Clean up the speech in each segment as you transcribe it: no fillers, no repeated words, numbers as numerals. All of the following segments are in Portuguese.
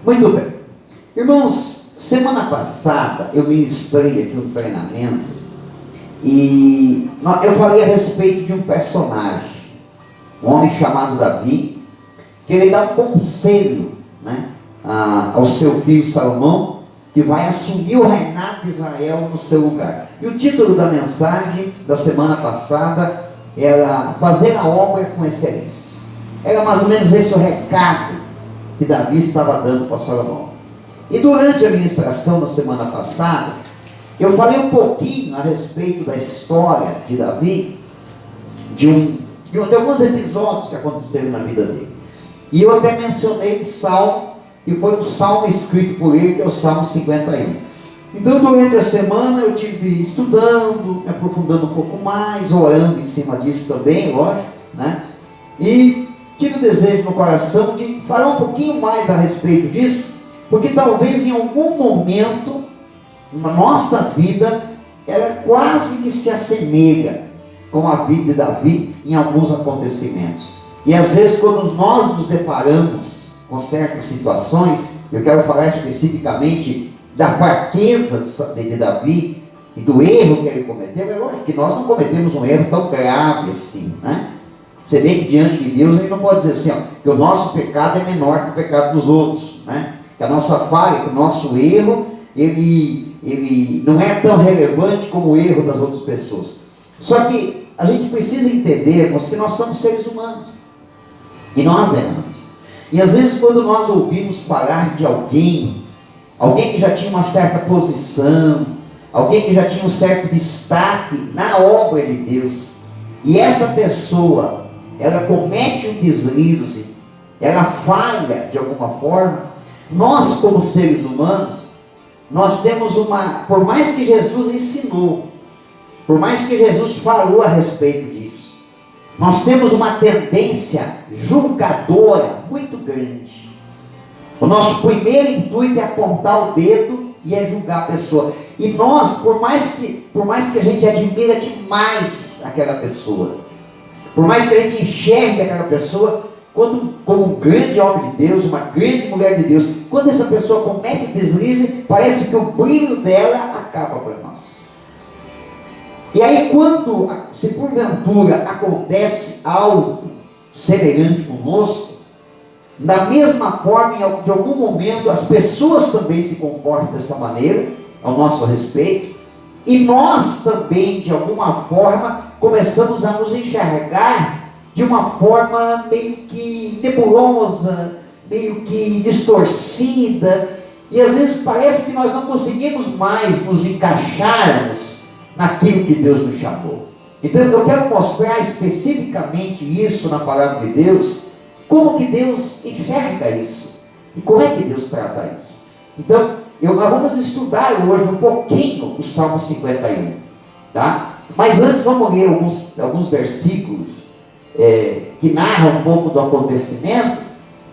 Muito bem. Irmãos, semana passada eu ministrei aqui um treinamento e eu falei a respeito de um personagem, um homem chamado Davi, que ele dá um conselho, né, ao seu filho Salomão, que vai assumir o reinado de Israel no seu lugar. E o título da mensagem da semana passada era Fazer a Obra com Excelência. Era mais ou menos esse o recado que Davi estava dando para Salomão. E durante a ministração da semana passada, eu falei um pouquinho a respeito da história de Davi, de alguns episódios que aconteceram na vida dele. E eu até mencionei o salmo, que foi um salmo escrito por ele, que é o Salmo 51. Então, durante a semana, eu tive estudando, me aprofundando um pouco mais, orando em cima disso também, lógico, né? E tive o desejo no coração de falar um pouquinho mais a respeito disso, porque talvez em algum momento, na nossa vida, ela quase que se assemelha com a vida de Davi em alguns acontecimentos. E às vezes, quando nós nos deparamos com certas situações, eu quero falar especificamente da fraqueza de Davi e do erro que ele cometeu. É lógico que nós não cometemos um erro tão grave assim, né? Você vê que diante de Deus a gente não pode dizer assim, que o nosso pecado é menor que o pecado dos outros, né? Que a nossa falha, que o nosso erro, ele não é tão relevante como o erro das outras pessoas. Só que a gente precisa entender, irmãos, que nós somos seres humanos e nós erramos. E às vezes, quando nós ouvimos falar de alguém que já tinha uma certa posição, alguém que já tinha um certo destaque na obra de Deus, e essa pessoa, ela comete um deslize, ela falha de alguma forma, nós como seres humanos, nós temos por mais que Jesus ensinou, por mais que Jesus falou a respeito disso, nós temos uma tendência julgadora muito grande. O nosso primeiro intuito é apontar o dedo e é julgar a pessoa. E nós, por mais que a gente admira demais aquela pessoa, por mais que a gente enxergue aquela pessoa como um grande homem de Deus, uma grande mulher de Deus, quando essa pessoa comete deslize, parece que o brilho dela acaba para nós. E aí, se porventura acontece algo semelhante conosco, da mesma forma, de algum momento, as pessoas também se comportam dessa maneira, ao nosso respeito, e nós também, de alguma forma, começamos a nos enxergar de uma forma meio que nebulosa, meio que distorcida, e às vezes parece que nós não conseguimos mais nos encaixarmos naquilo que Deus nos chamou. Então eu quero mostrar especificamente isso na palavra de Deus, como que Deus enxerga isso, e como é que Deus trata isso. Então, nós vamos estudar hoje um pouquinho o Salmo 51, tá? Mas antes vamos ler alguns versículos que narram um pouco do acontecimento,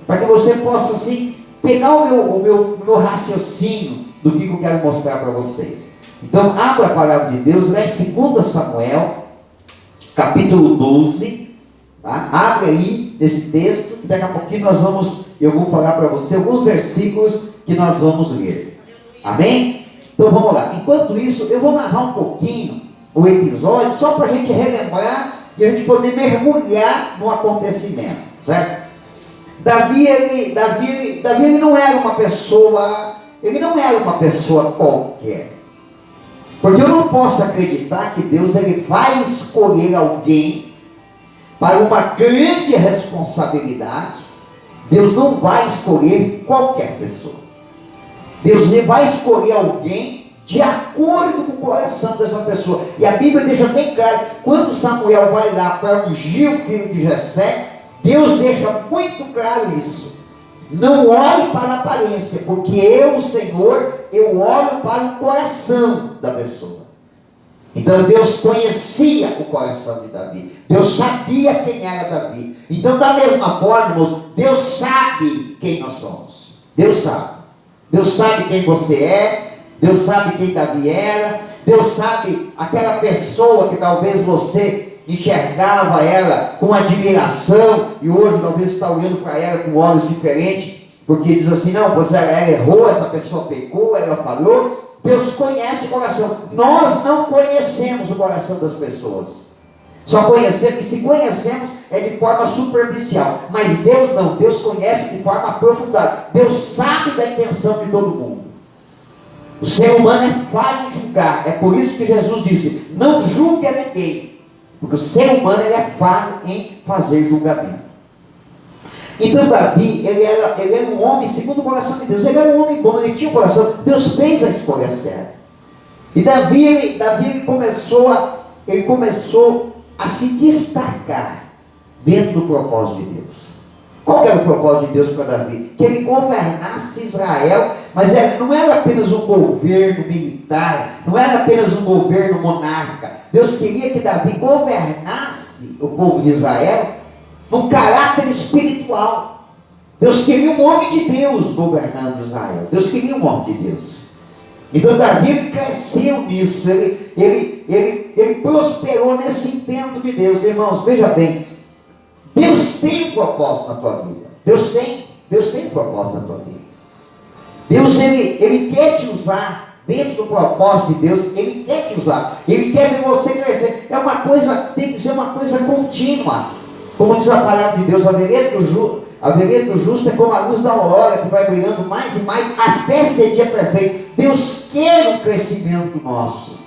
para que você possa assim, pegar o meu raciocínio do que eu quero mostrar para vocês. Então, abra a palavra de Deus, lá em 2 Samuel, capítulo 12, tá? Abre aí esse texto, e daqui a pouquinho eu vou falar para você alguns versículos que nós vamos ler. Amém? Então vamos lá. Enquanto isso, eu vou narrar um pouquinho o episódio, só para a gente relembrar e a gente poder mergulhar no acontecimento, certo? Davi ele não era uma pessoa qualquer. Porque eu não posso acreditar que Deus ele vai escolher alguém para uma grande responsabilidade. Deus não vai escolher qualquer pessoa. Deus vai escolher alguém de acordo com o coração dessa pessoa. E a Bíblia deixa bem claro, quando Samuel vai lá para ungir o filho de Jessé, Deus deixa muito claro isso. Não olhe para a aparência, porque eu, o Senhor, eu olho para o coração da pessoa. Então Deus conhecia o coração de Davi. Deus sabia quem era Davi. Então, da mesma forma, irmãos, Deus sabe quem nós somos. Deus sabe. Deus sabe quem você é. Deus sabe quem Davi era. Deus sabe aquela pessoa que talvez você enxergava ela com admiração e hoje talvez está olhando para ela com olhos diferentes, porque diz assim, não, pois ela errou, essa pessoa pecou, ela falou. Deus conhece o coração. Nós não conhecemos o coração das pessoas. Só conhecemos, e se conhecemos é de forma superficial. Mas Deus não, Deus conhece de forma aprofundada. Deus sabe da intenção de todo mundo. O ser humano é falho em julgar. É por isso que Jesus disse, não julgue a ninguém. Porque o ser humano ele é falho em fazer julgamento. Então Davi, ele era um homem segundo o coração de Deus. Ele era um homem bom, ele tinha o coração. Deus fez a escolha certa. E Davi ele começou a se destacar dentro do propósito de Deus. Qual era o propósito de Deus para Davi? Que ele governasse Israel, mas não era apenas um governo militar, não era apenas um governo monarca. Deus queria que Davi governasse o povo de Israel num caráter espiritual. Deus queria um homem de Deus governando Israel. Deus queria um homem de Deus. Então Davi ele cresceu nisso, ele prosperou nesse intento de Deus. Irmãos, veja bem, Deus tem um propósito na tua vida. Deus tem um propósito na tua vida. Deus ele quer te usar dentro do propósito de Deus. Ele quer te usar. Ele quer que você crescer. Tem que ser uma coisa contínua. Como diz a palavra de Deus, a vereda do justo é como a luz da aurora, que vai brilhando mais e mais até ser dia perfeito. Deus quer o crescimento nosso.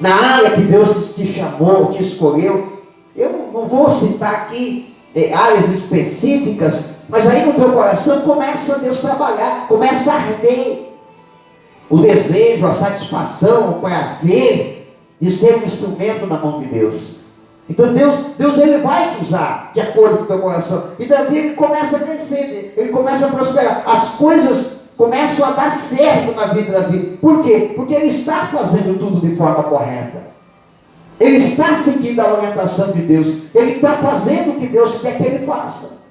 Na área que Deus te chamou, te escolheu, eu não vou citar aqui áreas específicas, mas aí no teu coração começa Deus trabalhar, começa a arder o desejo, a satisfação, o prazer de ser um instrumento na mão de Deus. Então Deus ele vai te usar de acordo com o teu coração. E Davi ele começa a crescer, ele começa a prosperar. As coisas começam a dar certo na vida de Davi. Por quê? Porque ele está fazendo tudo de forma correta. Ele está seguindo a orientação de Deus. Ele está fazendo o que Deus quer que ele faça.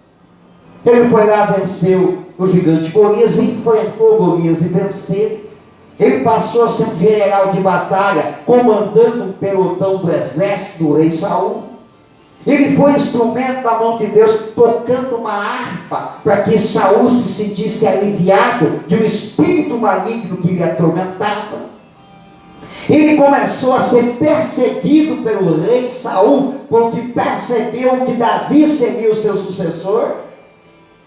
Ele foi lá, venceu o gigante Golias, enfrentou Golias e venceu. Ele passou a ser um general de batalha, comandando um pelotão do exército do rei Saul. Ele foi instrumento da mão de Deus, tocando uma harpa, para que Saul se sentisse aliviado de um espírito maligno que lhe atormentava. Ele começou a ser perseguido pelo rei Saul, porque percebeu que Davi seria o seu sucessor.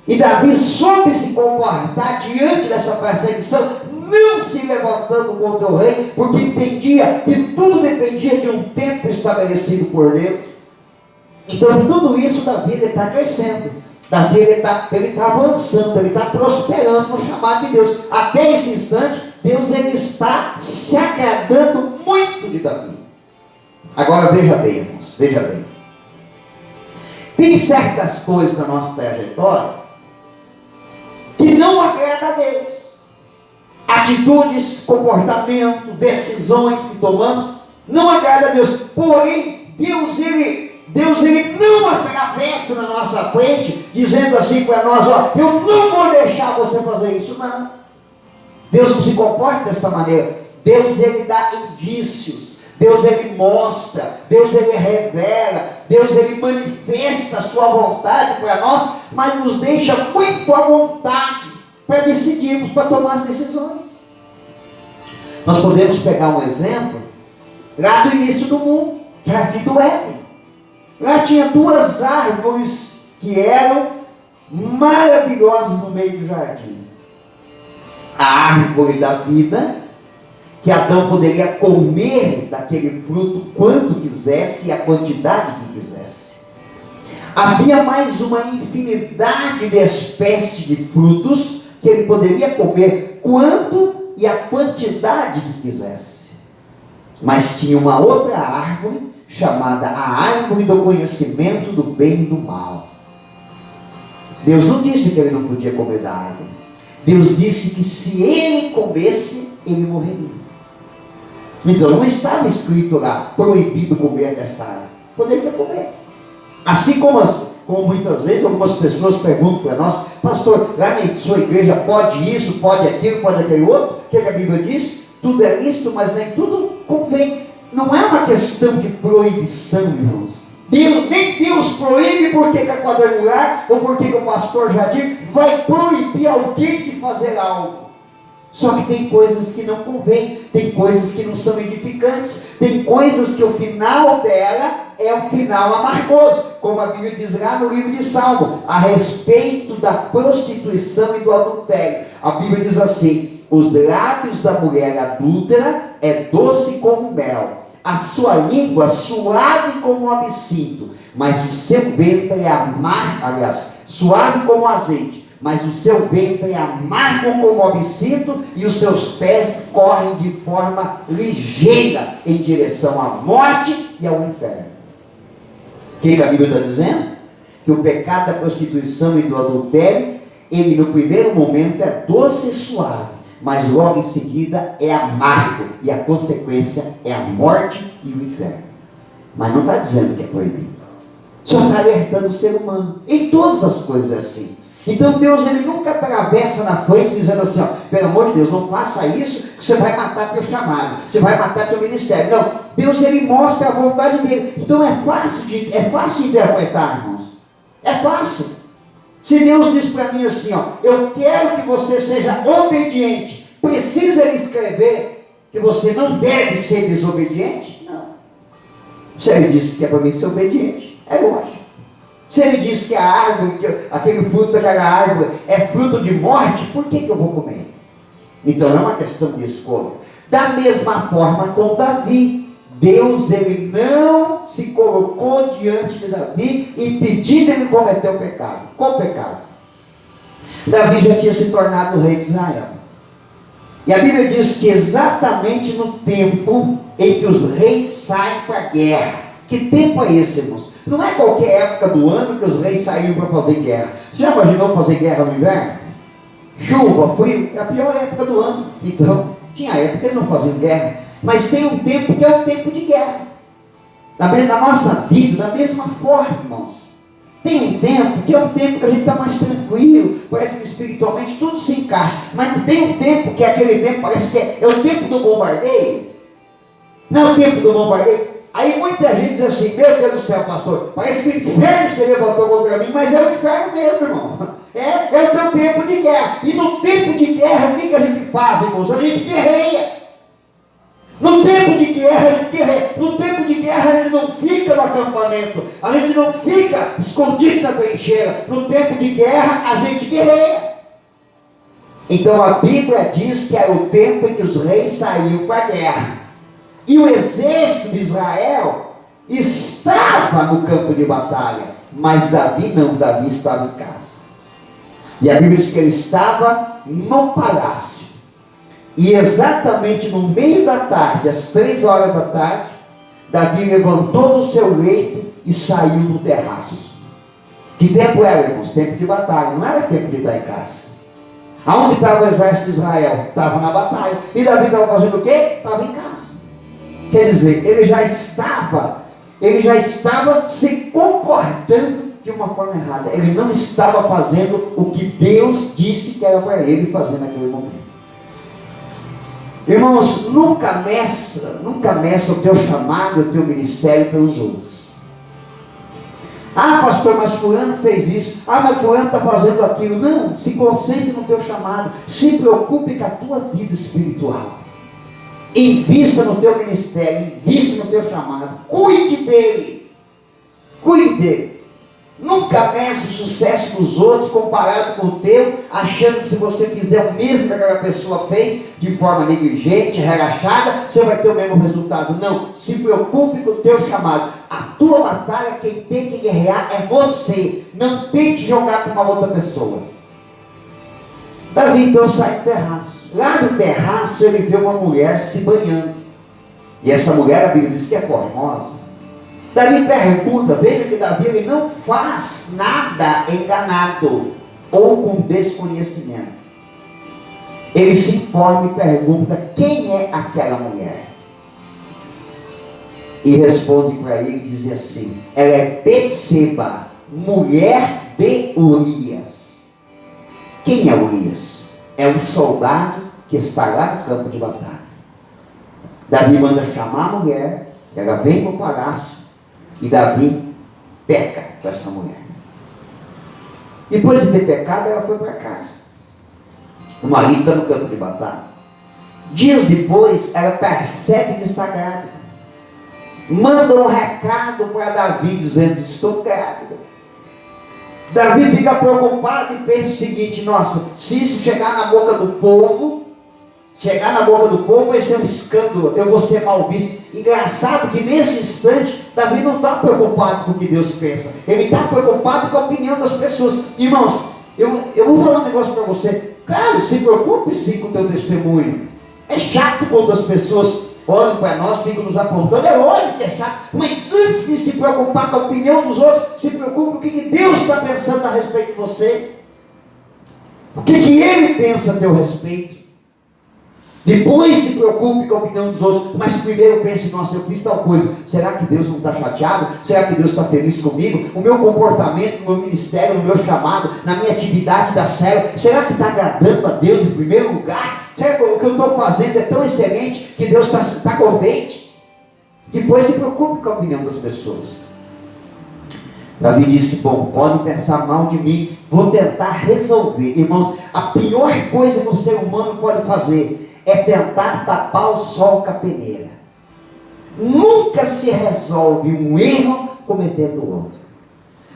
E Davi soube se comportar diante dessa perseguição, não se levantando contra o rei, porque entendia que tudo dependia de um tempo estabelecido por Deus. Então tudo isso Davi está crescendo. Davi ele está avançando, ele está prosperando no chamado de Deus. Até esse instante, Deus ele está se agradando muito de Davi. Agora veja bem, irmãos, veja bem. Tem certas coisas na nossa trajetória que não agradam a Deus. Atitudes, comportamento, decisões que tomamos não agradam a Deus. Porém, Deus ele não atravessa na nossa frente dizendo assim para nós, ó, eu não vou deixar você fazer isso. Não. Deus não se comporta dessa maneira. Deus ele dá indícios. Deus ele mostra. Deus ele revela. Deus ele manifesta a sua vontade para nós, mas nos deixa muito à vontade para decidirmos, para tomar as decisões. Nós podemos pegar um exemplo lá do início do mundo, Jardim do Éden. Lá tinha duas árvores que eram maravilhosas no meio do jardim. A árvore da vida, que Adão poderia comer daquele fruto quanto quisesse e a quantidade que quisesse. Havia mais uma infinidade de espécies de frutos que ele poderia comer quanto e a quantidade que quisesse. Mas tinha uma outra árvore chamada a árvore do conhecimento do bem e do mal. Deus não disse que ele não podia comer da árvore. Deus disse que se ele comesse, ele morreria. Então não estava escrito lá, proibido comer dessa árvore. Poderia comer. Assim como muitas vezes algumas pessoas perguntam para nós, pastor, lá na sua igreja pode isso, pode aquilo, pode aquele outro, o que a Bíblia diz? Tudo é lícito, mas nem tudo convém. Não é uma questão de proibição, irmãos. Nem Deus proíbe porque que a quadrangular, ou porque que o pastor Jadir vai proibir alguém de fazer algo. Só que tem coisas que não convém, tem coisas que não são edificantes, tem coisas que o final dela é um final amargoso, como a Bíblia diz lá no livro de Salmo, a respeito da prostituição e do adultério. A Bíblia diz assim: os lábios da mulher adúltera é doce como mel, a sua língua suave como um absinto, mas o seu ventre é amargo, aliás, suave como azeite, mas o seu ventre é amargo como o absinto, e os seus pés correm de forma ligeira em direção à morte e ao inferno. O que a Bíblia está dizendo? Que o pecado da prostituição e do adultério, ele no primeiro momento é doce e suave, mas logo em seguida é amargo, e a consequência é a morte e o inferno. Mas não está dizendo que é proibido, só está alertando o ser humano. Em todas as coisas é assim. Então Deus, ele nunca atravessa na frente dizendo assim, ó, pelo amor de Deus, não faça isso, que você vai matar teu chamado, você vai matar teu ministério. Não, Deus, ele mostra a vontade dele. Então é fácil de interpretar, irmãos. É fácil. Se Deus diz para mim assim, ó, eu quero que você seja obediente, precisa ele escrever que você não deve ser desobediente? Não. Se ele disse que é para mim ser obediente, é lógico. Se ele diz que a árvore, que aquele fruto daquela árvore é fruto de morte, por que eu vou comer? Então não é uma questão de escolha. Da mesma forma com Davi, Deus, ele não se colocou diante de Davi, impedindo ele cometer o pecado. Qual pecado? Davi já tinha se tornado o rei de Israel. E a Bíblia diz que exatamente no tempo em que os reis saem para a guerra. Que tempo é esse, irmãos? Não é qualquer época do ano que os reis saíram para fazer guerra. Você já imaginou fazer guerra no inverno? Chuva, frio, é a pior época do ano. Então, tinha época que eles não faziam guerra. Mas tem um tempo que é o tempo de guerra. Na nossa vida, da mesma forma, irmãos. Tem um tempo que é o tempo que a gente está mais tranquilo. Parece que espiritualmente tudo se encaixa. Mas tem um tempo que é aquele tempo, parece que é o tempo do bombardeio. Não é o tempo do bombardeio. Aí muita gente diz assim, meu Deus do céu, pastor, parece que o inferno se levantou contra mim, mas é o inferno mesmo, irmão. É o teu tempo de guerra. E no tempo de guerra, o que a gente faz, irmãos? A gente guerreia. No tempo de guerra, a gente guerreia. No tempo de guerra, a gente não fica no acampamento. A gente não fica escondido na trincheira. No tempo de guerra, a gente guerreia. Então a Bíblia diz que era o tempo em que os reis saíam para a guerra. E o exército de Israel estava no campo de batalha, mas Davi não, Davi estava em casa. E a Bíblia diz que ele estava no palácio. E exatamente no meio da tarde, às 3 horas da tarde, Davi levantou do seu leito e saiu no terraço. Que tempo era, irmãos? Tempo de batalha, não era tempo de estar em casa. Aonde estava o exército de Israel? Estava na batalha. E Davi estava fazendo o quê? Estava em casa. Quer dizer, ele já estava se comportando de uma forma errada. Ele não estava fazendo o que Deus disse que era para ele fazer naquele momento. Irmãos, nunca meça o teu chamado, o teu ministério pelos outros. Ah, pastor, mas fulano fez isso. Ah, mas fulano está fazendo aquilo. Não, se concentre no teu chamado. Se preocupe com a tua vida espiritual. Invista no teu ministério, invista no teu chamado, cuide dele, nunca meça o sucesso dos outros comparado com o teu, achando que se você fizer o mesmo que aquela pessoa fez, de forma negligente, relaxada, você vai ter o mesmo resultado. Não, se preocupe com o teu chamado. A tua batalha, quem tem que guerrear é você, não tente jogar com uma outra pessoa. Davi então sai do terraço. Lá no terraço ele vê uma mulher se banhando. E essa mulher, a Bíblia diz que é formosa. Davi pergunta, veja que Davi ele não faz nada enganado ou com desconhecimento. Ele se informa e pergunta quem é aquela mulher. E responde para ele e diz assim, ela é Betseba, mulher de Urias. Quem é Urias? É um soldado que está lá no campo de batalha. Davi manda chamar a mulher, ela vem para o palácio, e Davi peca com essa mulher. Depois de ter pecado, ela foi para casa. O marido está no campo de batalha. Dias depois, ela percebe que está grávida. Manda um recado para Davi dizendo: estou grávida. Davi fica preocupado e pensa o seguinte: nossa, se isso chegar na boca do povo, vai ser um escândalo, eu vou ser mal visto. Engraçado que nesse instante, Davi não está preocupado com o que Deus pensa, ele está preocupado com a opinião das pessoas. Irmãos, eu vou falar um negócio para você. Claro, se preocupe sim com o teu testemunho. É chato quando as pessoas olham para nós, ficam nos apontando, é lógico que é chato, mas antes de se preocupar com a opinião dos outros, se preocupe com o que Deus está pensando a respeito de você, o que Ele pensa a teu respeito. Depois se preocupe com a opinião dos outros, mas primeiro pense: nossa, eu fiz tal coisa, será que Deus não está chateado? Será que Deus está feliz comigo? O meu comportamento no meu ministério, no meu chamado, na minha atividade da célula, será que está agradando a Deus em primeiro lugar? Será que o que eu estou fazendo é tão excelente que Deus está contente? Depois se preocupe com a opinião das pessoas. Davi disse: bom, podem pensar mal de mim, vou tentar resolver. Irmãos, a pior coisa que o ser humano pode fazer é tentar tapar o sol com a peneira. Nunca se resolve um erro cometendo outro.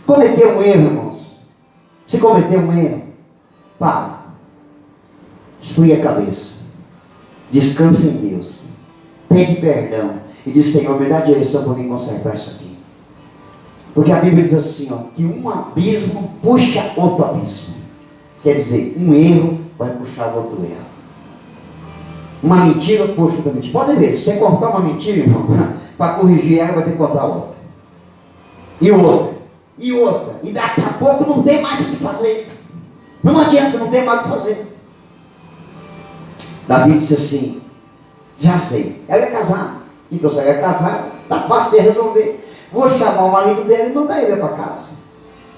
Cometeu um erro, irmãos, se cometeu um erro, para, esfria a cabeça, descansa em Deus, pede perdão e diz: Senhor, me dá direção para mim consertar isso aqui. Porque a Bíblia diz assim, ó, que um abismo puxa outro abismo. Quer dizer, um erro vai puxar outro erro. Uma mentira puxa outra mentira. Pode ver, se você contar uma mentira, irmão, para corrigir ela vai ter que contar outra. E outra. E outra. E daqui a pouco não tem mais o que fazer. Não adianta, não tem mais o que fazer. Davi disse assim: já sei, ela é casada. Então se ela é casada, está fácil de resolver. Vou chamar o marido dela e mandar ele para casa.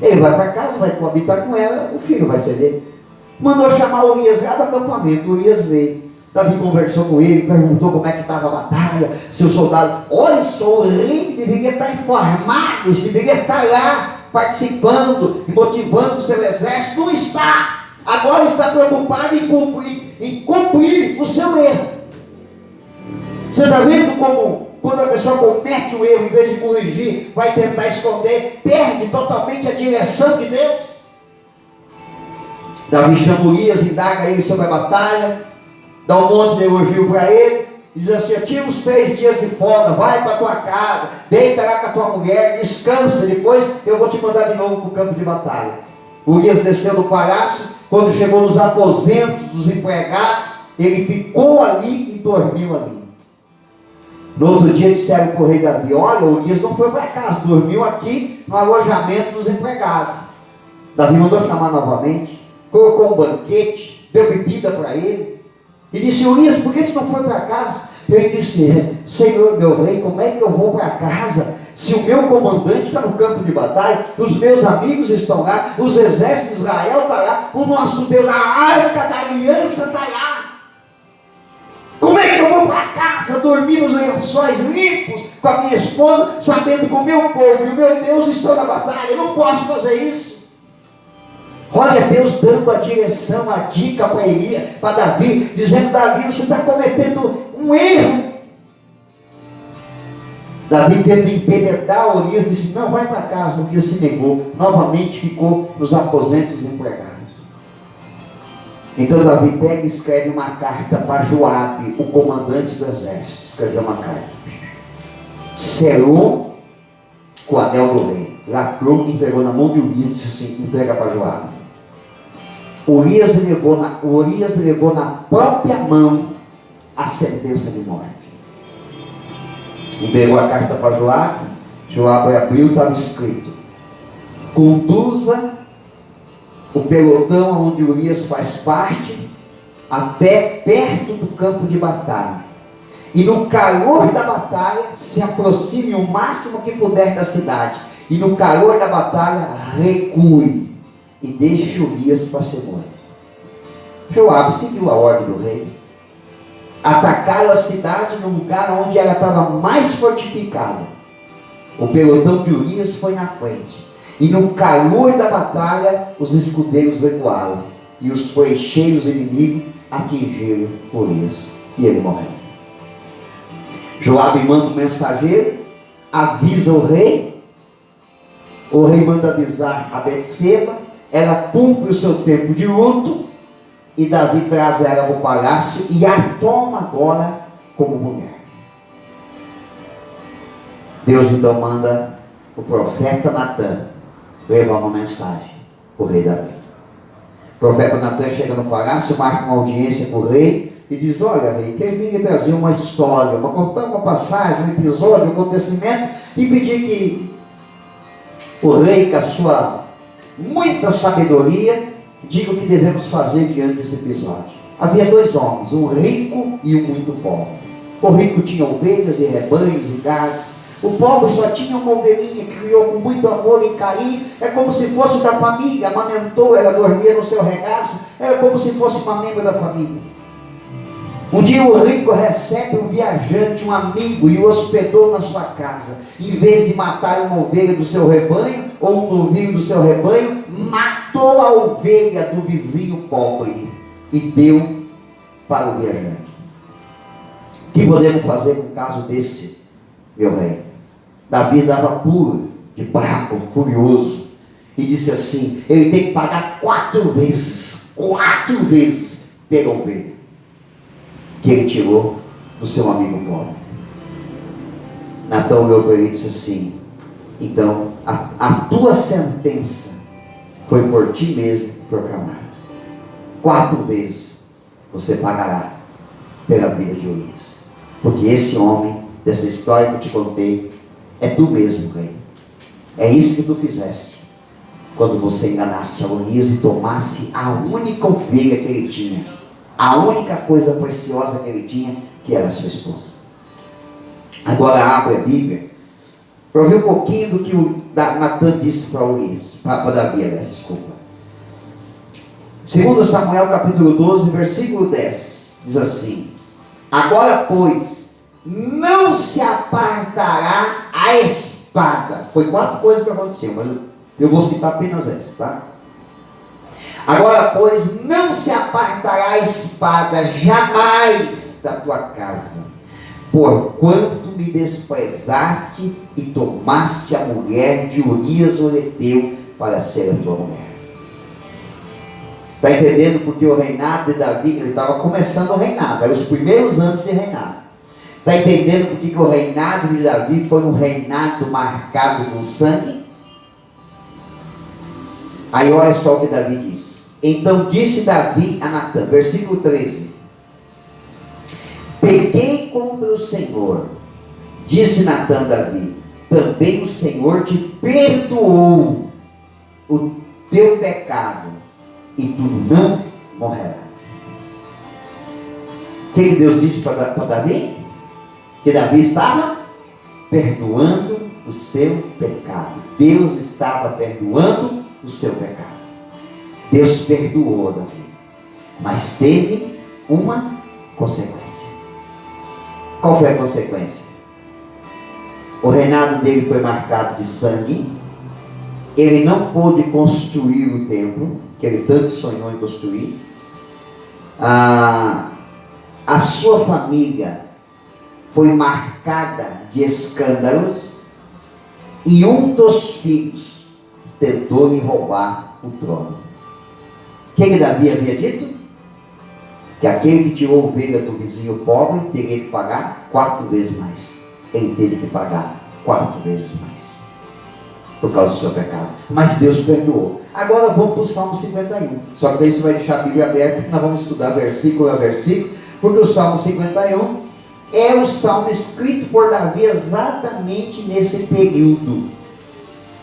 Ele vai para casa, vai coabitar com ela, o filho vai ser dele. Mandou chamar o Urias lá do acampamento. O Urias veio. Davi conversou com ele, perguntou como é que estava a batalha, se o soldado, olha só, o rei deveria estar informado, deveria estar lá participando, motivando o seu exército, não está. Agora está preocupado em cumprir o seu erro. Você está vendo como quando a pessoa comete o erro, em vez de corrigir, vai tentar esconder, perde totalmente a direção de Deus? Davi chama Urias, indaga ele sobre a batalha, dá um monte de elogio para ele, diz assim: tira os 3 dias de folga, vai para a tua casa, deita lá com a tua mulher, descansa, depois eu vou te mandar de novo para o campo de batalha. Urias desceu do palácio, quando chegou nos aposentos dos empregados, ele ficou ali e dormiu ali. No outro dia disseram para o rei Davi: olha, Urias não foi para casa, dormiu aqui no alojamento dos empregados. Davi mandou chamar novamente, colocou um banquete, deu bebida para ele, e disse: Urias, por que tu não foi para casa? Ele disse: Senhor meu rei, como é que eu vou para casa se o meu comandante está no campo de batalha, os meus amigos estão lá, os exércitos de Israel estão lá, o nosso Deus, a arca da aliança está lá? Como é que eu vou para casa dormir nos lençóis limpos com a minha esposa, sabendo que o meu povo e o meu Deus estão na batalha? Eu não posso fazer isso. Olha Deus dando a direção, a dica para Elias, para Davi, dizendo: Davi, você está cometendo um erro. Davi tenta impedrar Urias, disse: não, vai para casa. Urias se negou, novamente ficou nos aposentos dos empregados. Então Davi pega e escreve uma carta para Joabe, o comandante do exército. Escreveu uma carta, selou com o anel do rei, lacrou, entregou na mão de Urias e disse assim: entrega para Joabe. Urias levou na própria mão a sentença de morte. Entregou a carta para Joabe. Joabe abriu, estava escrito: conduza o pelotão onde Urias faz parte até perto do campo de batalha, e no calor da batalha se aproxime o máximo que puder da cidade, e no calor da batalha recue e deixe Urias para ser morto. Joabe seguiu a ordem do rei. Atacaram a cidade no lugar onde ela estava mais fortificada. O pelotão de Urias foi na frente, e no calor da batalha os escudeiros recuaram, e os flecheiros inimigos atingiram Urias, e ele morreu. Joabe manda um mensageiro, avisa o rei manda avisar a Betseba, ela cumpre o seu tempo de luto, e Davi traz ela para o palácio e a toma agora como mulher. Deus então manda o profeta Natan levar uma mensagem para o rei Davi. O profeta Natan chega no palácio, marca uma audiência com o rei e diz: olha, rei, quem vinha trazer uma história, contar uma passagem, um episódio, um acontecimento, e pedir que o rei, com a sua muita sabedoria, diga o que devemos fazer diante desse episódio. Havia dois homens, um rico e um muito pobre. O rico tinha ovelhas e rebanhos e gados. O pobre só tinha uma ovelhinha que criou com muito amor e carinho. É como se fosse da família, amamentou, ela dormia no seu regaço. Era como se fosse uma membro da família. Um dia o rico recebe um viajante, um amigo, e o hospedou na sua casa. Em vez de matar uma ovelha do seu rebanho, ou um novilho do seu rebanho, matou a ovelha do vizinho pobre e deu para o viajante. O que podemos fazer com um caso desse, meu rei? Davi estava puro, de bravo, furioso, e disse assim: ele tem que pagar 4 vezes pela ovelha que ele tirou do seu amigo pobre. Natan olhou para ele e disse assim: então a tua sentença foi por ti mesmo proclamada. 4 vezes você pagará pela vida de Urias, porque esse homem, dessa história que eu te contei, é tu mesmo, rei. É isso que tu fizeste quando você enganaste a Urias e tomasse a única ovelha que ele tinha, a única coisa preciosa que ele tinha, que era a sua esposa. Agora abre a Bíblia para ouvir um pouquinho do que o Natan disse para Urias, para Davi, desculpa. 2 Samuel capítulo 12, versículo 10, diz assim: agora, pois, não se apartará a espada. Foi 4 coisas que aconteceram, mas eu vou citar apenas essa, tá? Agora, pois, não se apartará a espada jamais da tua casa, porquanto me desprezaste e tomaste a mulher de Urias o heteu para ser a tua mulher. Está entendendo? Porque o reinado de Davi, ele estava começando o reinado, eram os primeiros anos de reinado. Está entendendo porque que o reinado de Davi foi um reinado marcado com sangue? Aí olha só o que Davi diz. Então disse Davi a Natan, versículo 13: pequei contra o Senhor, disse Natan a Davi, também o Senhor te perdoou o teu pecado, e tu não morrerás. O que Deus disse para Davi? Que Davi estava perdoando o seu pecado. Deus estava perdoando o seu pecado. Deus perdoou Davi, mas teve uma consequência. Qual foi a consequência? O reinado dele foi marcado de sangue. Ele não pôde construir o templo que ele tanto sonhou em construir. A sua família foi marcada de escândalos, e um dos filhos tentou lhe roubar o trono. O que Davi havia dito? Que aquele que tirou a ovelha do vizinho pobre teria que pagar 4 vezes mais. Ele teve que pagar 4 vezes mais, por causa do seu pecado. Mas Deus perdoou. Agora vamos para o Salmo 51. Só que daí você vai deixar a Bíblia aberta, porque nós vamos estudar versículo a versículo, porque o Salmo 51 é o salmo escrito por Davi exatamente nesse período.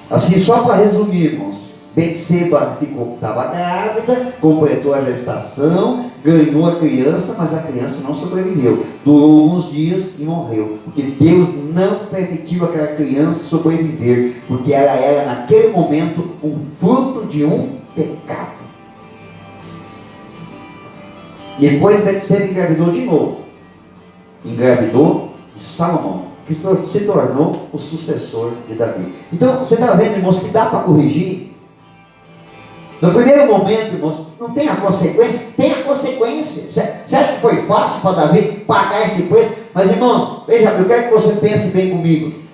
Assim, só para resumirmos, Betseba estava grávida, completou a gestação, ganhou a criança, mas a criança não sobreviveu. Durou alguns dias e morreu, porque Deus não permitiu aquela criança sobreviver, porque ela era naquele momento um fruto de um pecado. Depois Betseba engravidou de novo. Engravidou de Salomão, que se tornou o sucessor de Davi. Então, você está vendo, irmãos, que dá para corrigir? No primeiro momento, irmãos, não tem a consequência? Tem a consequência. Você acha que foi fácil para Davi pagar esse preço? Mas, irmãos, veja, eu quero que você pense bem comigo.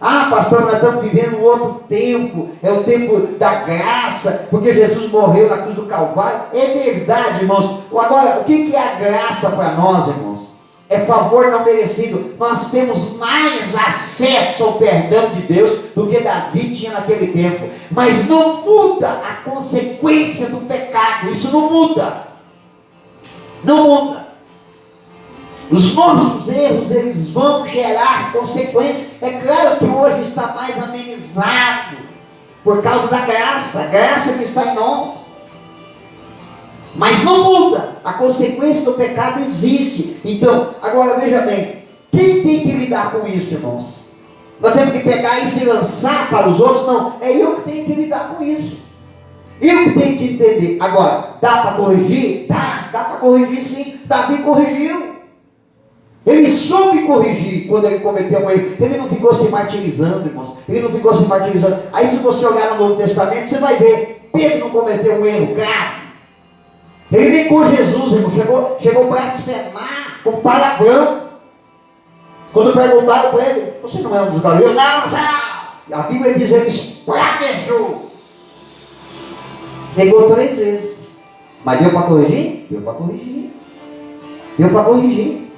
Ah, pastor, nós estamos vivendo um outro tempo, é o tempo da graça, porque Jesus morreu na cruz do Calvário. É verdade, irmãos. Agora, o que é a graça para nós, irmãos? É favor não merecido. Nós temos mais acesso ao perdão de Deus do que Davi tinha naquele tempo. Mas não muda a consequência do pecado. Isso não muda. Não muda. Os nossos erros, eles vão gerar consequências. É claro que hoje está mais amenizado por causa da graça, a graça que está em nós. Mas não muda, a consequência do pecado existe. Então, agora veja bem, quem tem que lidar com isso, irmãos? Nós temos que pegar isso e lançar para os outros? Não, é eu que tenho que lidar com isso. Eu que tenho que entender. Agora, dá para corrigir? Dá para corrigir sim. Davi corrigiu. Ele soube corrigir quando ele cometeu um erro. Ele não ficou se martirizando, irmãos. Ele não ficou se martirizando. Aí se você olhar no Novo Testamento, você vai ver, Pedro não cometeu um erro grave. Ele nem com Jesus, irmão, chegou para blasfemar com palavrão. Quando perguntaram para ele, você não é um dos galileus? Não. A Bíblia diz, ele espraguejou. Negou 3 vezes. Mas deu para corrigir? Deu para corrigir. Deu para corrigir.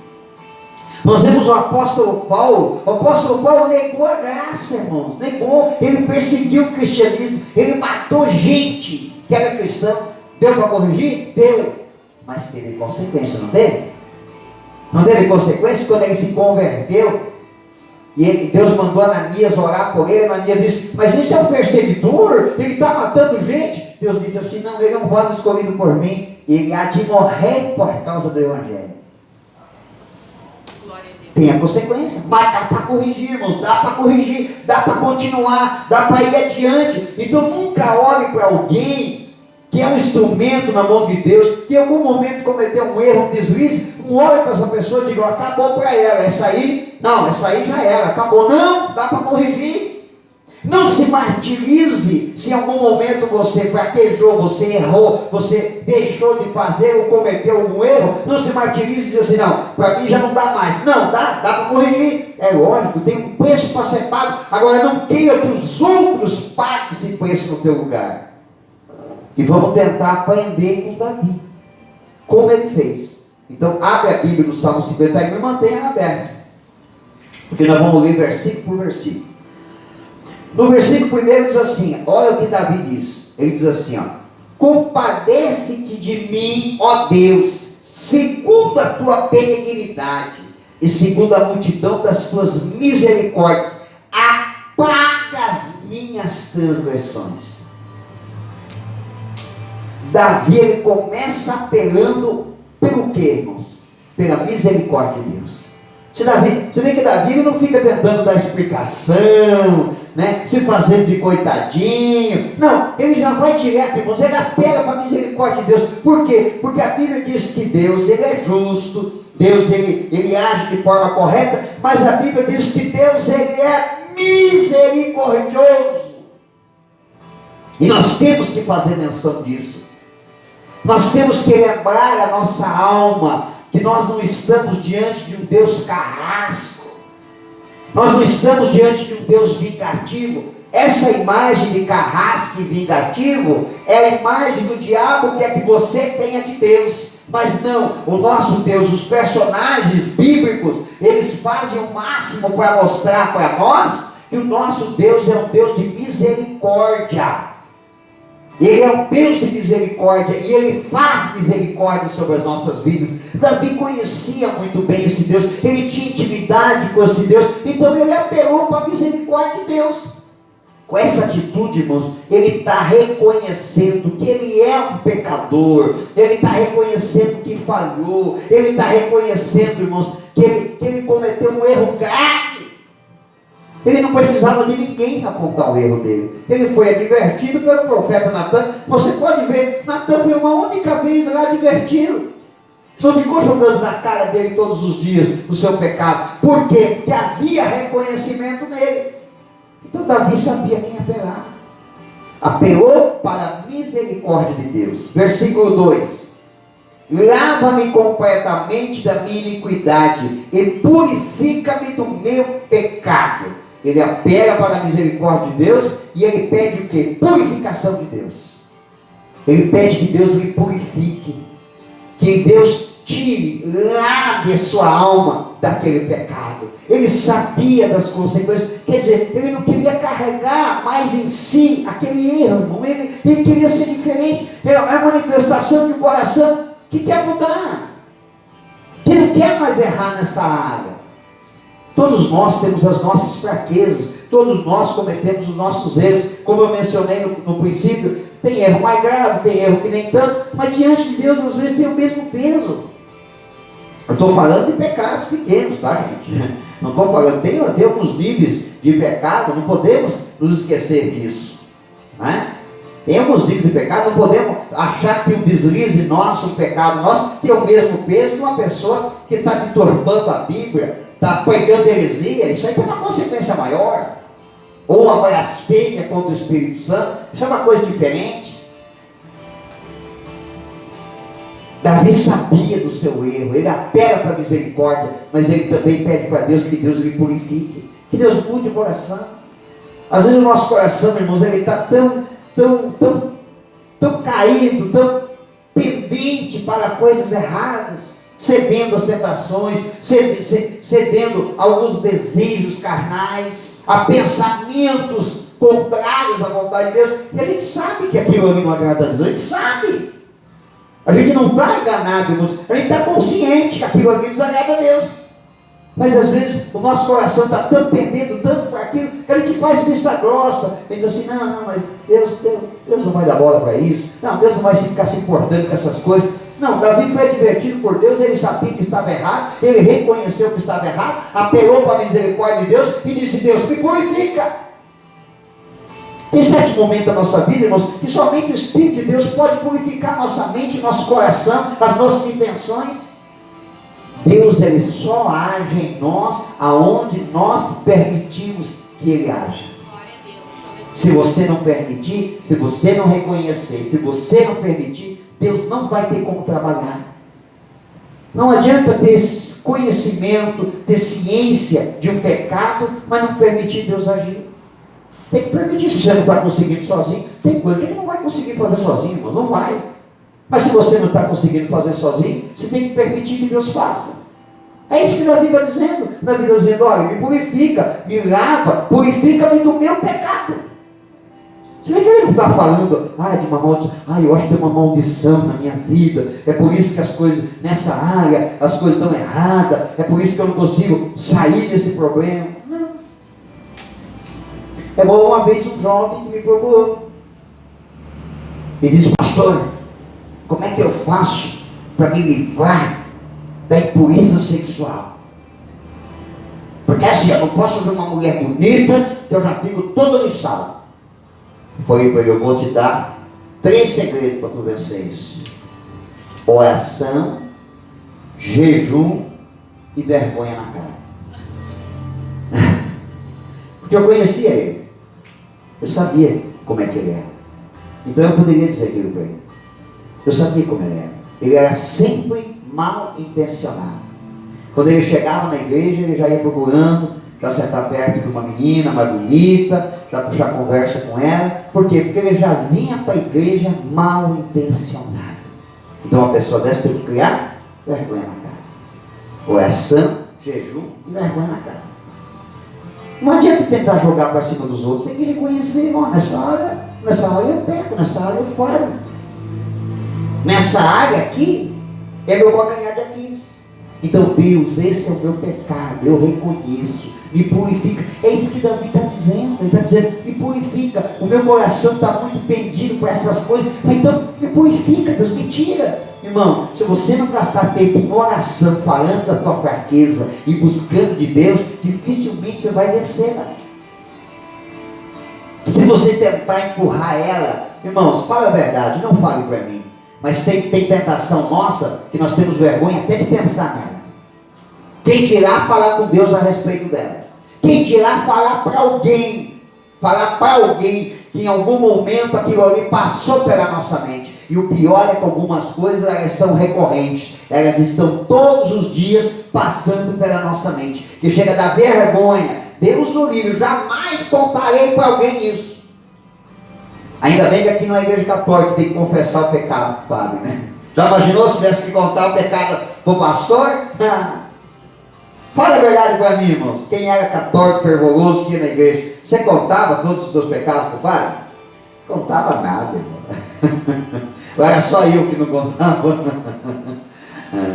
Nós vemos o apóstolo Paulo. O apóstolo Paulo negou a graça, irmãos. Negou. Ele perseguiu o cristianismo. Ele matou gente que era cristão. Deu para corrigir? Deu. Mas teve consequência, não teve? Não teve consequência quando ele se converteu? E Deus mandou Ananias orar por ele. Ananias disse, mas isso é um perseguidor? Ele está matando gente? Deus disse assim, não, ele é um vaso escolhido por mim. Ele há de morrer por causa do Evangelho. Tem a consequência, mas dá para corrigir, irmãos, dá para corrigir, dá para continuar, dá para ir adiante. Então nunca olhe para alguém que é um instrumento na mão de Deus, que em algum momento cometeu um erro, um deslize, não olhe para essa pessoa e diga, acabou para ela, essa aí já era, acabou. Não, dá para corrigir. Não se martirize se em algum momento você fraquejou, você errou, você deixou de fazer ou cometeu algum erro. Não se martirize e diz assim, não, para mim já não dá mais. Não, dá para corrigir. É lógico, tem um preço para ser pago. Agora não queira que os outros paguem esse preço no teu lugar. E vamos tentar aprender com Davi, como ele fez. Então abre a Bíblia no Salmo 51 e mantenha aberto, porque nós vamos ler versículo por versículo. No versículo 1 diz assim, olha o que Davi diz. Ele diz assim, compadece-te de mim, ó Deus, segundo a tua benignidade e segundo a multidão das tuas misericórdias, apaga as minhas transgressões. Davi, ele começa apelando pelo quê, irmãos? Pela misericórdia de Deus. Você vê que Davi ele não fica tentando dar explicação, né? Se fazendo de coitadinho. Não, ele já vai direto, irmãos. Ele apela para a misericórdia de Deus. Por quê? Porque a Bíblia diz que Deus, ele é justo. Deus, ele age de forma correta. Mas a Bíblia diz que Deus, ele é misericordioso. E nós temos que fazer menção disso. Nós temos que lembrar a nossa alma que nós não estamos diante de um Deus carrasco. Nós não estamos diante de um Deus vingativo. Essa imagem de carrasco e vingativo é a imagem do diabo que é que você tenha de Deus. Mas não, o nosso Deus, os personagens bíblicos, eles fazem o máximo para mostrar para nós que o nosso Deus é um Deus de misericórdia. Ele é um Deus de misericórdia e Ele faz misericórdia sobre as nossas vidas. Davi conhecia muito bem esse Deus, ele tinha intimidade com esse Deus, então ele apelou para a misericórdia de Deus. Com essa atitude, irmãos, ele está reconhecendo que ele é um pecador, ele está reconhecendo que falhou, ele está reconhecendo, irmãos, que ele cometeu um erro grave. Ele não precisava de ninguém apontar o erro dele. Ele foi advertido pelo profeta Natan. Você pode ver, Natan foi uma única vez lá advertido. Não ficou jogando na cara dele todos os dias o seu pecado. Por quê? Porque havia reconhecimento nele. Então Davi sabia quem apelar. Apelou para a misericórdia de Deus. Versículo 2: lava-me completamente da minha iniquidade e purifica-me do meu pecado. Ele apela para a misericórdia de Deus e ele pede o quê? Purificação de Deus. Ele pede que Deus lhe purifique, que Deus tire, lave a sua alma daquele pecado. Ele sabia das consequências, quer dizer, ele não queria carregar mais em si aquele erro, irmão. Ele queria ser diferente. É a manifestação de um coração que quer mudar, que não quer mais errar nessa área. Todos nós temos as nossas fraquezas, todos nós cometemos os nossos erros, como eu mencionei no princípio. Tem erro mais grave, tem erro que nem tanto, mas diante de Deus às vezes tem o mesmo peso. Eu estou falando de pecados pequenos, tá, gente? Não estou falando, tem alguns níveis de pecado, não podemos nos esquecer disso, né? Tem alguns níveis de pecado, não podemos achar que um deslize nosso, um pecado nosso, tem o mesmo peso de uma pessoa que está entorbando a Bíblia, está pregando heresia. Isso aí tem uma consequência maior. Ou uma blasfêmia contra o Espírito Santo, isso é uma coisa diferente. Davi sabia do seu erro, ele apela para a misericórdia, mas ele também pede para Deus que Deus lhe purifique, que Deus mude o coração. Às vezes o nosso coração, irmãos, ele está tão caído, tão pendente para coisas erradas, cedendo às tentações, cedendo a alguns desejos carnais, a pensamentos contrários à vontade de Deus, e a gente sabe que aquilo ali não agrada a Deus, a gente sabe. A gente não está enganado, irmãos, a gente está consciente que aquilo ali desagrada a Deus. Mas às vezes o nosso coração está tão pendendo tanto para aquilo, que a gente faz vista grossa. A gente diz assim, não, mas Deus não vai dar bola para isso. Não, Deus não vai ficar se importando com essas coisas. Não, Davi foi advertido por Deus, ele sabia que estava errado, ele reconheceu que estava errado, apelou para a misericórdia de Deus e disse, Deus, me purifica. Tem certos momentos da nossa vida, irmãos, que somente o Espírito de Deus pode purificar nossa mente, nosso coração, as nossas intenções. Deus, ele só age em nós aonde nós permitimos que ele age. Se você não permitir, se você não reconhecer, se você não permitir, Deus não vai ter como trabalhar. Não adianta ter conhecimento, ter ciência de um pecado, mas não permitir Deus agir. Tem que permitir. Se você não está conseguindo sozinho, tem coisa que ele não vai conseguir fazer sozinho, irmão, não vai. Mas se você não está conseguindo fazer sozinho, você tem que permitir que Deus faça. É isso que Davi está dizendo. Davi está dizendo, olha, me purifica, me lava, purifica-me do meu pecado. Você vê que ele não está falando, de uma maldição, eu acho que tem uma maldição na minha vida, é por isso que as coisas, nessa área, as coisas estão erradas, é por isso que eu não consigo sair desse problema. Não. É igual uma vez um jovem que me procurou. Ele disse, pastor, como é que eu faço para me livrar da impureza sexual? Porque assim, eu não posso ver uma mulher bonita, que eu já fico todo liçado. Foi para ele, eu vou te dar 3 segredos para tu vencer isso: oração, jejum e vergonha na cara. Porque eu conhecia ele, eu sabia como é que ele era, então eu poderia dizer aquilo para ele. Eu sabia como ele era. Ele era sempre mal intencionado. Quando ele chegava na igreja, ele já ia procurando já sentar perto de uma menina mais bonita, já puxar conversa com ela. Por quê? Porque ele já vinha para a igreja mal intencionado. Então uma pessoa dessa tem que criar vergonha na cara. Oração, jejum e vergonha na cara. Não adianta tentar jogar para cima dos outros. Tem que reconhecer, irmão, nessa área eu peco, nessa área eu falho. Nessa área aqui é meu calcanhar de Aquiles. Então, Deus, esse é o meu pecado, eu reconheço, me purifica. É isso que Davi está dizendo. Ele está dizendo, me purifica. O meu coração está muito pendido por essas coisas. Então, me purifica, Deus, me tira. Irmão, se você não gastar tempo em oração, falando da tua fraqueza e buscando de Deus, dificilmente você vai vencer, né? Se você tentar empurrar ela, irmãos, fala a verdade, não fale para mim, Mas tem tentação nossa que nós temos vergonha até de pensar nela. Quem dirá falar com Deus a respeito dela? Quem dirá falar para alguém? Falar para alguém que em algum momento aquilo ali passou pela nossa mente. E o pior é que algumas coisas elas são recorrentes. Elas estão todos os dias passando pela nossa mente. Que chega a dar vergonha. Deus o livre, jamais contarei para alguém isso. Ainda bem que aqui na igreja católica tem que confessar o pecado do padre, né? Já imaginou se tivesse que contar o pecado para o pastor? Fala a verdade para mim, irmãos. Quem era católico, fervoroso, que ia na igreja, você contava todos os seus pecados para o padre? Contava nada, irmão. Era só eu que não contava.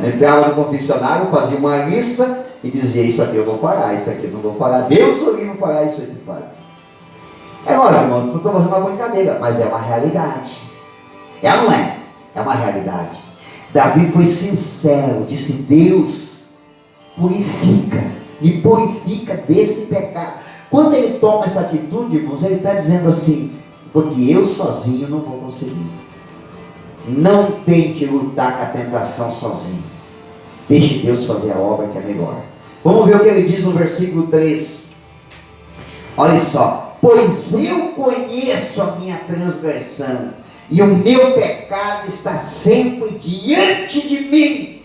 Entrava no confessionário, fazia uma lista e dizia: isso aqui eu vou parar, isso aqui eu não vou parar. Deus só não parar isso aqui, padre. É lógico, irmão, não estou fazendo uma brincadeira, mas é uma realidade. É ou não é? É uma realidade. Davi foi sincero, disse: Deus, me purifica desse pecado. Quando ele toma essa atitude, irmãos, ele está dizendo assim: porque eu sozinho não vou conseguir. Não tente lutar com a tentação sozinho. Deixe Deus fazer a obra que é melhor. Vamos ver o que ele diz no versículo 3. Olha só: pois eu conheço a minha transgressão, e o meu pecado está sempre diante de mim.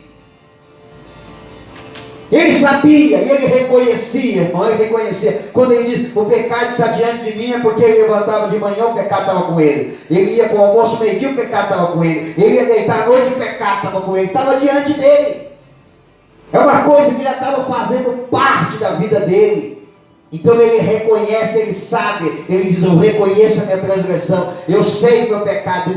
Ele sabia, e ele reconhecia, irmão, ele reconhecia. Quando ele diz: o pecado está diante de mim, é porque ele levantava de manhã, o pecado estava com ele. Ele ia para o almoço meio-dia, o pecado estava com ele. Ele ia deitar à noite, o pecado estava com ele. Estava diante dele. É uma coisa que já estava fazendo parte da vida dele. Então ele reconhece, ele sabe, ele diz: eu reconheço a minha transgressão, eu sei o meu pecado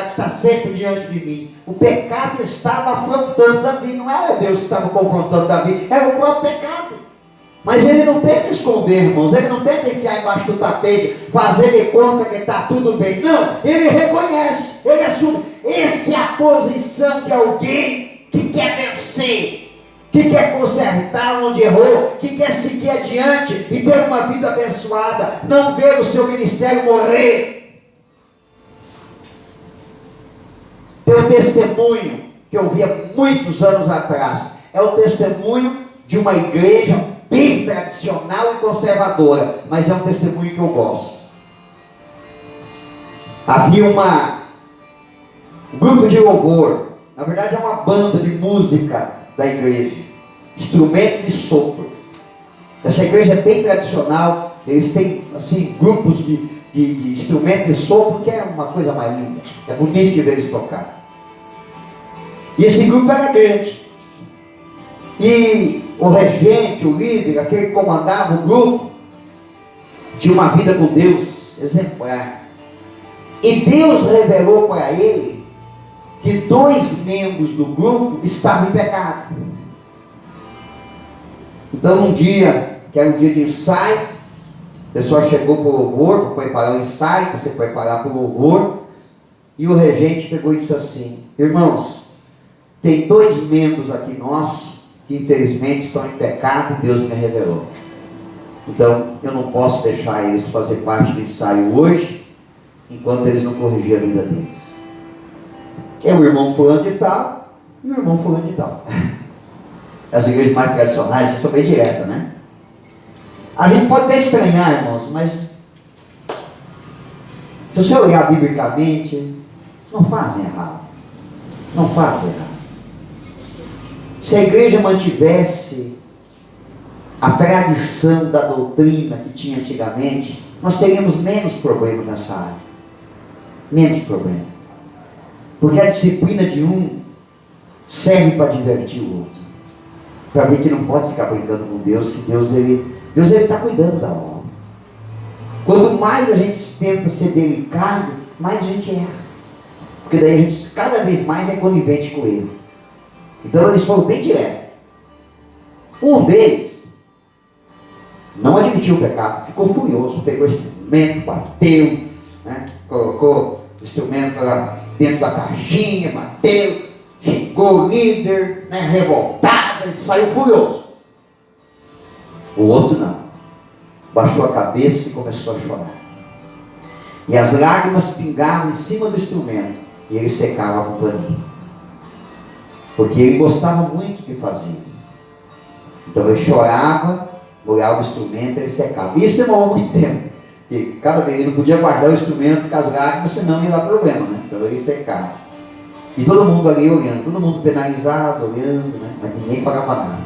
está sempre diante de mim. O pecado estava afrontando Davi, não era Deus que estava confrontando Davi, era o próprio pecado. Mas ele não tenta esconder, irmãos, ele não tenta enfiar embaixo do tapete, fazer de conta que está tudo bem. Não, ele reconhece, ele assume. Essa é a posição de alguém que quer vencer, que quer consertar onde errou, que quer seguir adiante e ter uma vida abençoada, não ver o seu ministério morrer. Tem um testemunho que eu vi há muitos anos atrás, é o testemunho de uma igreja bem tradicional e conservadora, mas é um testemunho que eu gosto. Havia um grupo de louvor, na verdade é uma banda de música da igreja, instrumento de sopro. Essa igreja é bem tradicional, eles têm assim grupos de instrumento de sopro, que é uma coisa mais linda, é bonito de ver eles tocar. E esse grupo era grande, e o regente, o líder, aquele que comandava o grupo, tinha uma vida com Deus exemplar. E Deus revelou para ele que 2 membros do grupo estavam em pecado. Então um dia, que era um dia de ensaio, o pessoal chegou para o louvor, para preparar o ensaio, para se preparar para o louvor, e o regente pegou e disse assim: irmãos, tem 2 membros aqui nossos que infelizmente estão em pecado e Deus me revelou. Então eu não posso deixar eles fazer parte do ensaio hoje, enquanto eles não corrigirem a vida deles. É o irmão fulano de tal e o irmão fulano de tal. As igrejas mais tradicionais são bem diretas, né? A gente pode até estranhar, irmãos, mas se você olhar biblicamente, não fazem errado. Não fazem errado. Se a igreja mantivesse a tradição da doutrina que tinha antigamente, nós teríamos menos problemas nessa área. Menos problemas. Porque a disciplina de um serve para divertir o outro. Para ver que não pode ficar brincando com Deus, se Deus está cuidando da obra. Quanto mais a gente tenta ser delicado, mais a gente erra. Porque daí a gente cada vez mais é conivente com ele. Então eles foram bem diretos. Um deles não admitiu o pecado, ficou furioso, pegou o instrumento, bateu, né? Colocou o instrumento lá dentro da caixinha, bateu, xingou o líder, né? Revoltado, ele saiu furioso. O outro não, baixou a cabeça e começou a chorar. E as lágrimas pingavam em cima do instrumento. E ele secava com paninho. Porque ele gostava muito de fazer. Então ele chorava, molhava o instrumento, ele secava. Isso demorou muito tempo. Porque cada vez ele não podia guardar o instrumento com as lágrimas, senão ia dar problema, né? Então ele secava. E todo mundo ali olhando, todo mundo penalizado, olhando, né? Mas ninguém pagava nada.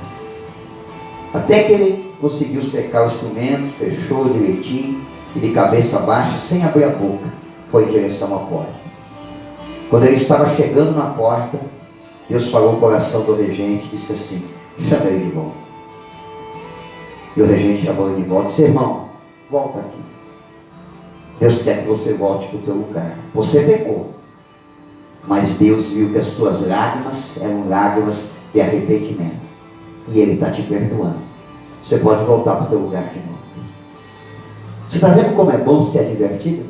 Até que ele conseguiu secar o instrumento, fechou direitinho, e de cabeça baixa, sem abrir a boca, foi em direção à porta. Quando ele estava chegando na porta, Deus falou no coração do regente e disse assim: chama ele de volta. E o regente chamou ele de volta e disse: irmão, volta aqui. Deus quer que você volte para o teu lugar. Você pecou, mas Deus viu que as tuas lágrimas eram lágrimas de arrependimento, e Ele está te perdoando. Você pode voltar para o teu lugar de novo. Você está vendo como é bom ser advertido?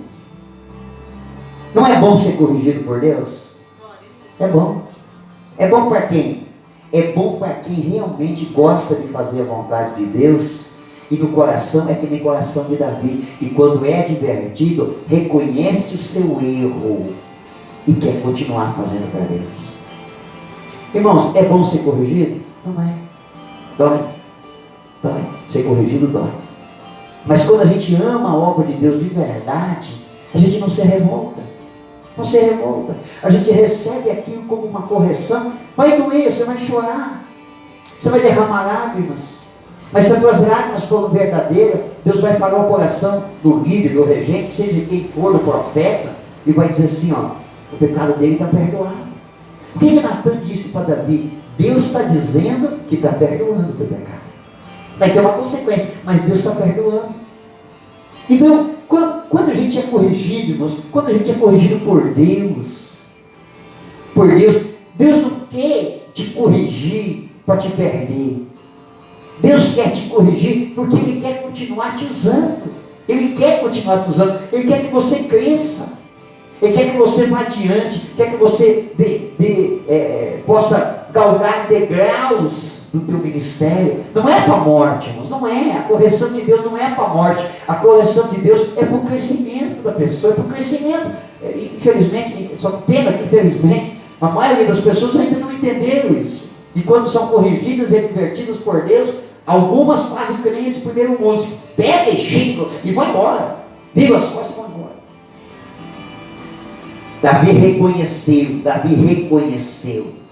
Não é bom ser corrigido por Deus? É bom. É bom para quem? É bom para quem realmente gosta de fazer a vontade de Deus, e no coração é que nem coração de Davi, e quando é advertido, reconhece o seu erro e quer continuar fazendo para Deus. Irmãos, é bom ser corrigido? Não é. Dói. Dói. Ser corrigido dói. Mas quando a gente ama a obra de Deus de verdade, a gente não se revolta. Não se revolta. A gente recebe aquilo como uma correção. Vai doer, você vai chorar. Você vai derramar lágrimas. Mas se as tuas lágrimas forem verdadeiras, Deus vai falar o coração do líder, do regente, seja quem for, do profeta, e vai dizer assim, ó, o pecado dele está perdoado. O que Natan disse para Davi? Deus está dizendo que está perdoando o teu pecado. Vai ter uma consequência, mas Deus está perdoando. Então, quando a gente é corrigido, irmãos, quando a gente é corrigido por Deus, Deus não quer te corrigir para te perder. Deus quer te corrigir porque Ele quer continuar te usando. Ele quer continuar te usando. Ele quer que você cresça. Ele quer que você vá adiante. Quer que você possa galgar degraus do teu ministério. Não é para a morte, irmãos. Não é. A correção de Deus não é para a morte. A correção de Deus é para o crescimento da pessoa. É para o crescimento. Infelizmente, só que pena que infelizmente a maioria das pessoas ainda não entenderam isso. E quando são corrigidas e advertidas por Deus, algumas fazem que nem esse primeiro músico. Pega e xinga e vai embora. Vira as costas e vai embora. Davi reconheceu.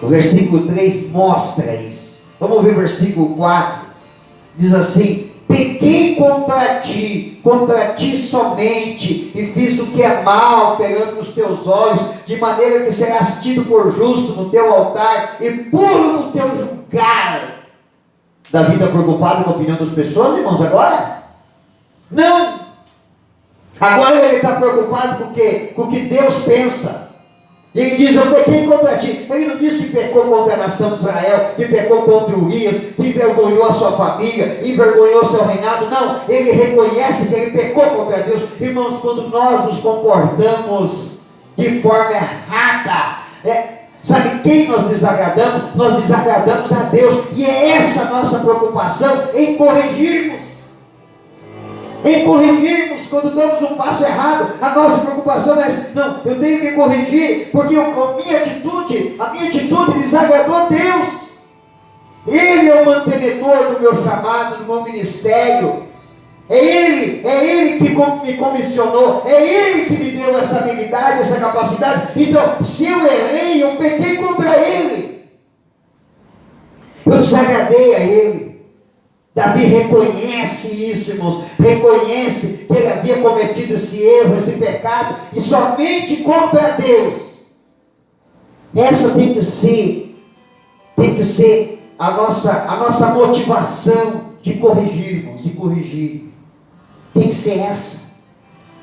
O versículo 3 mostra isso. Vamos ver o versículo 4. Diz assim: pequei contra ti somente, e fiz o que é mal perante os teus olhos, de maneira que serás tido por justo no teu altar, e puro no teu julgar. Davi está preocupado com a opinião das pessoas, irmãos, agora? Não! Agora ele está preocupado com o que Deus pensa. Ele diz: eu pequei contra ti. Ele não disse que pecou contra a nação de Israel, que pecou contra Urias, que envergonhou a sua família, envergonhou o seu reinado. Não, ele reconhece que ele pecou contra Deus. Irmãos, quando nós nos comportamos de forma errada, sabe quem nós desagradamos? Nós desagradamos a Deus. E é essa a nossa preocupação em corrigirmos. Quando damos um passo errado, a nossa preocupação é: não, eu tenho que corrigir, porque a minha atitude desagradou a Deus. Ele é o mantenedor do meu chamado, do meu ministério. É Ele que me comissionou, é Ele que me deu essa habilidade, essa capacidade. Então, se eu errei, eu pequei contra Ele, eu desagradei a Ele. Davi reconhece isso, irmãos, reconhece que ele havia cometido esse erro, esse pecado, e somente contra Deus. Essa tem que ser a nossa motivação de corrigir, irmãos, de corrigir. Tem que ser essa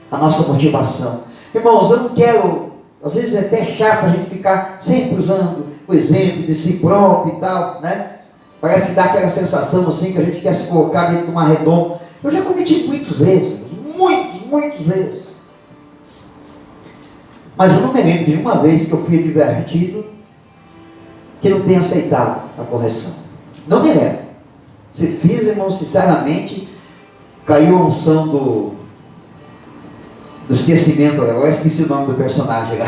a nossa motivação. Irmãos, eu não quero, às vezes é até chato a gente ficar sempre usando o exemplo de si próprio e tal, né? Parece que dá aquela sensação assim que a gente quer se colocar dentro de uma redoma. Eu já cometi muitos erros, muitos erros. Mas eu não me lembro de uma vez que eu fui advertido que não tenha aceitado a correção. Não me lembro. Se fiz, irmão, sinceramente, caiu a unção do esquecimento, agora esqueci o nome do personagem lá.